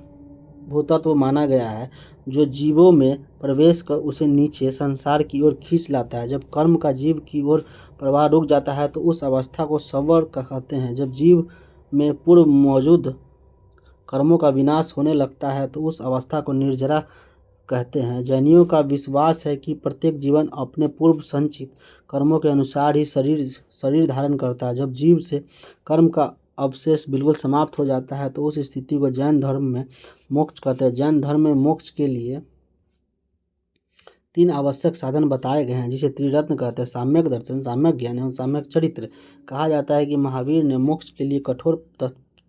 भूतत्व माना गया है। जो जीवों में प्रवेश कर उसे नीचे संसार की ओर खींच लाता है। जब कर्म का जीव की ओर प्रवाह रुक जाता है तो उस अवस्था को संवर कहते हैं। जब जीव में पूर्व मौजूद कर्मों का विनाश होने लगता है तो उस अवस्था को निर्जरा कहते हैं। जैनियों का विश्वास है कि प्रत्येक जीवन अपने पूर्व संचित कर्मों के अनुसार ही शरीर धारण करता है। जब जीव से कर्म का अवशेष बिल्कुल समाप्त हो जाता है तो उस स्थिति को जैन धर्म में मोक्ष कहते हैं। जैन धर्म में मोक्ष के लिए 3 आवश्यक साधन बताए गए हैं जिसे त्रिरत्न कहते हैं। साम्यक दर्शन, साम्यक ज्ञान एवं साम्यक चरित्र। कहा जाता है कि महावीर ने मोक्ष के लिए कठोर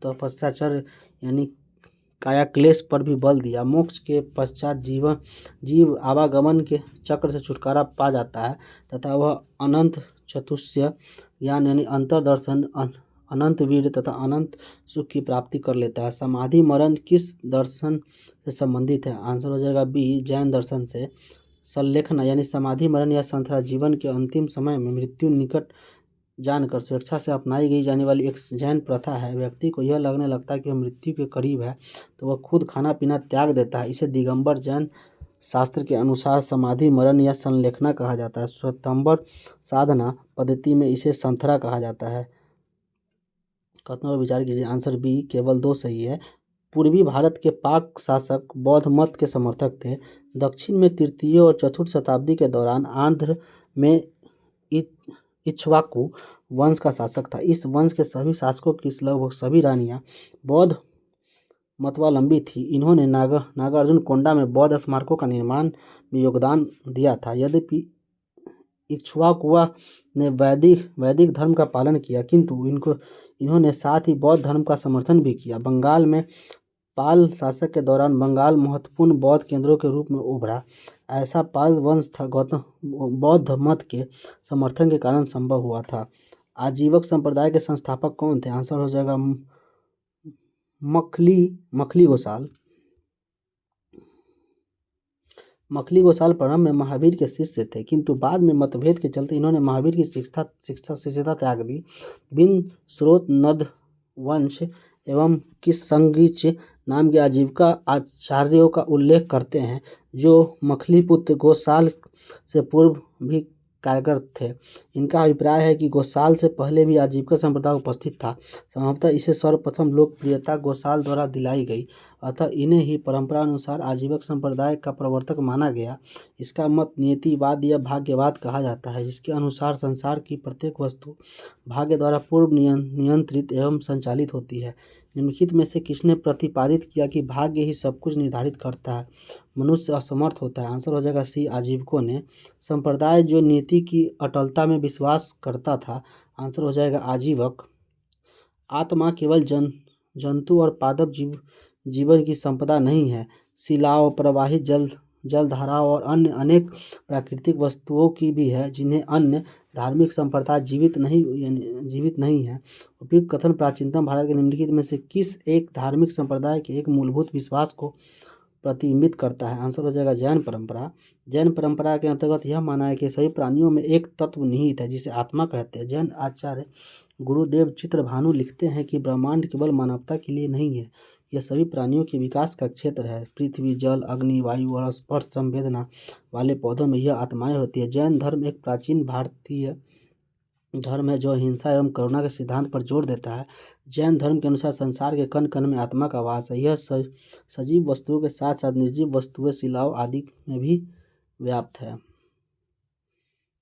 तपस्याचर्य यानी कायाक्लेश पर भी बल दिया। मोक्ष के पश्चात जीव आवागमन के चक्र से छुटकारा पा जाता है तथा वह अनंत चतुष्य ज्ञान यानी अंतर्दर्शन, अनंत वीर तथा अनंत सुख की प्राप्ति कर लेता है। समाधि मरण किस दर्शन से संबंधित है? आंसर हो जाएगा बी, जैन दर्शन से। संलेखना यानी समाधि मरण या संसार जीवन के अंतिम समय में मृत्यु निकट जानकर स्वेच्छा से अपनाई गई जाने वाली एक जैन प्रथा है। व्यक्ति को यह लगने लगता है कि वह मृत्यु के करीब है तो वह खुद खाना पीना त्याग देता है। इसे दिगंबर जैन शास्त्र के अनुसार समाधि मरण या संलेखना कहा जाता है। स्वयंवर साधना पद्धति में इसे संथरा कहा जाता है। कथनों पर विचार कीजिए। आंसर बी, केवल 2 सही है। पूर्वी भारत के पाक शासक बौद्ध मत के समर्थक थे। दक्षिण में तृतीय और चतुर्थ शताब्दी के दौरान आंध्र में इक्ष्वाकु वंश का शासक था। इस वंश के सभी शासकों की लगभग सभी रानियां बौद्ध मतवालंबी थी। इन्होंने नागार्जुन कोंडा में बौद्ध स्मारकों का निर्माण में योगदान दिया था। यद्यपि इक्ष्वाकुआ ने वैदिक धर्म का पालन किया किंतु इन्होंने साथ ही बौद्ध धर्म का समर्थन भी किया। बंगाल में पाल शासक के दौरान बंगाल महत्वपूर्ण बौद्ध केंद्रों के रूप में उभरा। ऐसा पाल वंश था बौद्ध मत के समर्थन के कारण संभव हुआ था। आजीवक संप्रदाय के संस्थापक कौन थे? आंसर हो जाएगा मखली गोसाल। मखली गोसाल प्रारंभ में महावीर के शिष्य थे किंतु बाद में मतभेद के चलते इन्होंने महावीर की शिष्यता त्याग दी। बिन स्रोत नद वंश एवं किसंगिच नाम के आजीविका आचार्यों का उल्लेख करते हैं जो मखलीपुत्र गोसाल से पूर्व भी कारगर थे। इनका अभिप्राय है कि गोसाल से पहले भी आजीविका संप्रदाय उपस्थित था। संभवतः इसे सर्वप्रथम लोकप्रियता गोसाल द्वारा दिलाई गई, अतः इन्हें ही परंपरा अनुसार आजीवक संप्रदाय का प्रवर्तक माना गया। इसका मत नियतिवाद या भाग्यवाद कहा जाता है, जिसके अनुसार संसार की प्रत्येक वस्तु भाग्य द्वारा पूर्व नियंत्रित एवं संचालित होती है। निम्नलिखित में से किसने प्रतिपादित किया कि भाग्य ही सब कुछ निर्धारित करता है, मनुष्य असमर्थ होता है? आंसर हो जाएगा सी, आजीवकों ने। संप्रदाय जो नीति की अटलता में विश्वास करता था। आंसर हो जाएगा आजीवक। आत्मा केवल जंतु और पादप जीवन की संपदा नहीं है, शिलाओं, प्रवाहित जलधाराओं और अन्य अनेक प्राकृतिक वस्तुओं की भी है जिन्हें अन्य धार्मिक संप्रदाय जीवित नहीं है। उपयुक्त कथन प्राचीनतम भारत के निम्नलिखित में से किस एक धार्मिक संप्रदाय के एक मूलभूत विश्वास को प्रतिबिंबित करता है? आंसर हो जाएगा जैन परंपरा। जैन परंपरा के अंतर्गत यह माना है कि सभी प्राणियों में एक तत्व निहित है जिसे आत्मा कहते हैं। जैन आचार्य गुरुदेव चित्रभानु लिखते हैं कि ब्रह्मांड केवल मानवता के लिए नहीं है, यह सभी प्राणियों के विकास का क्षेत्र है। पृथ्वी, जल, अग्नि, वायु और स्पर्श संवेदना वाले पौधों में यह आत्माएं होती है। जैन धर्म एक प्राचीन भारतीय धर्म है जो हिंसा एवं करुणा के सिद्धांत पर जोर देता है। जैन धर्म के अनुसार संसार के कण कण में आत्मा का वास है। यह सजीव वस्तुओं के साथ साथ निर्जीव वस्तुएं, शिलाओं आदि में भी व्याप्त है।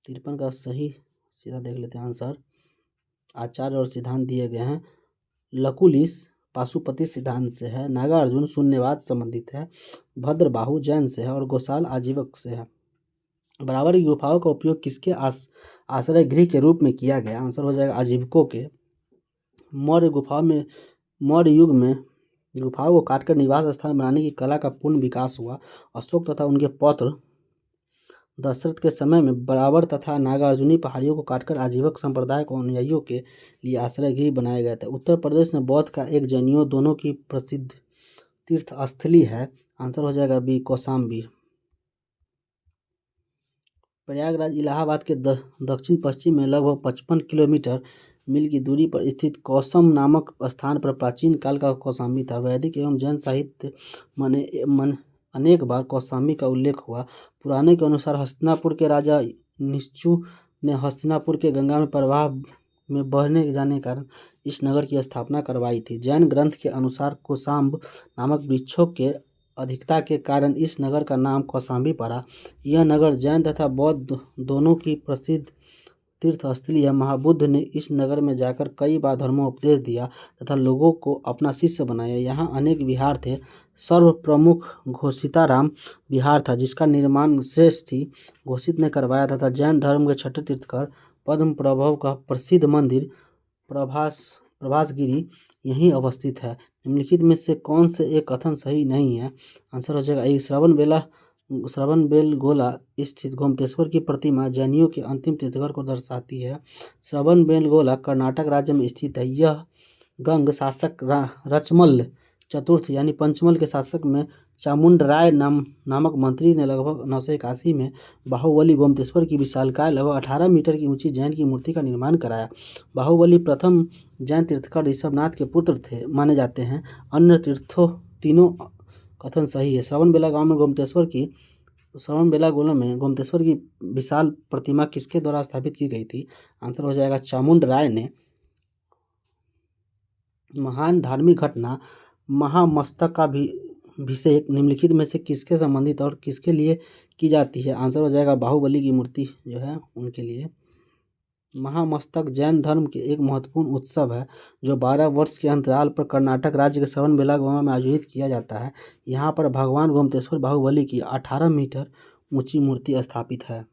53 का सही सीधा देख लेते हैं आंसर। आचार्य और सिद्धांत दिए गए हैं। लकुलिस पाशुपति सिद्धांत से है, नागार्जुन शून्यवाद संबंधित है, भद्रबाहु जैन से है और गोसाल आजीवक से है। बराबर की गुफाओं का उपयोग किसके आश्रय गृह के रूप में किया गया? आंसर हो जाएगा आजीवकों के। मौर्य युग में गुफाओं को काटकर निवास स्थान बनाने की कला का पूर्ण विकास हुआ। अशोक तथा उनके पौत्र दशरथ के समय में बराबर तथा नागार्जुनी पहाड़ियों को काटकर आजीवक संप्रदाय को अनुयायियों के लिए आश्रय गृह बनाए गए थे। उत्तर प्रदेश में बौद्ध का एक जैनियों दोनों की प्रसिद्ध तीर्थ स्थली है। आंसर हो जाएगा बी, कौशाम्बी। प्रयागराज इलाहाबाद के दक्षिण पश्चिम में लगभग 55 किलोमीटर मील की दूरी पर स्थित कौशम नामक स्थान पर प्राचीन काल का कौशाम्बी था। वैदिक एवं जैन साहित्य अनेक बार कौशाम्बी का उल्लेख हुआ। पुराने के अनुसार हस्तिनापुर के राजा निश्चू ने हस्तिनापुर के गंगा में प्रवाह में बहने जाने के कारण इस नगर की स्थापना करवाई थी। जैन ग्रंथ के अनुसार कोसाम्ब नामक वृक्षों के अधिकता के कारण इस नगर का नाम कौशाम्बी पड़ा। यह नगर जैन तथा बौद्ध दोनों की प्रसिद्ध तीर्थस्थली है। महाबुद्ध ने इस नगर में जाकर कई बार धर्मोपदेश दिया तथा लोगों को अपना शिष्य बनाया। यहाँ अनेक विहार थे। सर्व प्रमुख घोषिताराम विहार था, जिसका निर्माण श्रेष्ठी घोषित ने करवाया तथा जैन धर्म के छठे तीर्थंकर पद्म प्रभव का प्रसिद्ध मंदिर प्रभासगिरी यहीं अवस्थित है। निम्नलिखित में से कौन से एक कथन सही नहीं है? आंसर हो जाएगा ए, श्रवणबेलगोला स्थित गोमतेश्वर की प्रतिमा जैनियों के अंतिम तीर्थंकर को दर्शाती है। श्रवणबेलगोला कर्नाटक राज्य में स्थित है। यह गंग शासक रचमल चतुर्थ यानी पंचमल के शासक में चामुंडराय नामक मंत्री ने लगभग 981 में बाहुबली गोमतेश्वर की विशालकाय लगभग 18 मीटर की ऊंची जैन की मूर्ति का निर्माण कराया। बाहुबली प्रथम जैन तीर्थंकर ऋषभनाथ के पुत्र थे माने जाते हैं। अन्य तीनों कथन सही है। श्रवणबेलगोला में गोमतेश्वर की विशाल प्रतिमा किसके द्वारा स्थापित की गई थी? आंसर हो जाएगा चामुंडराय ने। महान धार्मिक घटना महामस्तकाभिषेक निम्नलिखित में से किसके संबंधित और किसके लिए की जाती है? आंसर हो जाएगा बाहुबली की मूर्ति जो है उनके लिए। महामस्तक जैन धर्म के एक महत्वपूर्ण उत्सव है जो 12 वर्ष के अंतराल पर कर्नाटक राज्य के श्रवणबेलगोला में आयोजित किया जाता है। यहाँ पर भगवान गोमतेश्वर बाहुबली की 18 मीटर ऊंची मूर्ति स्थापित है।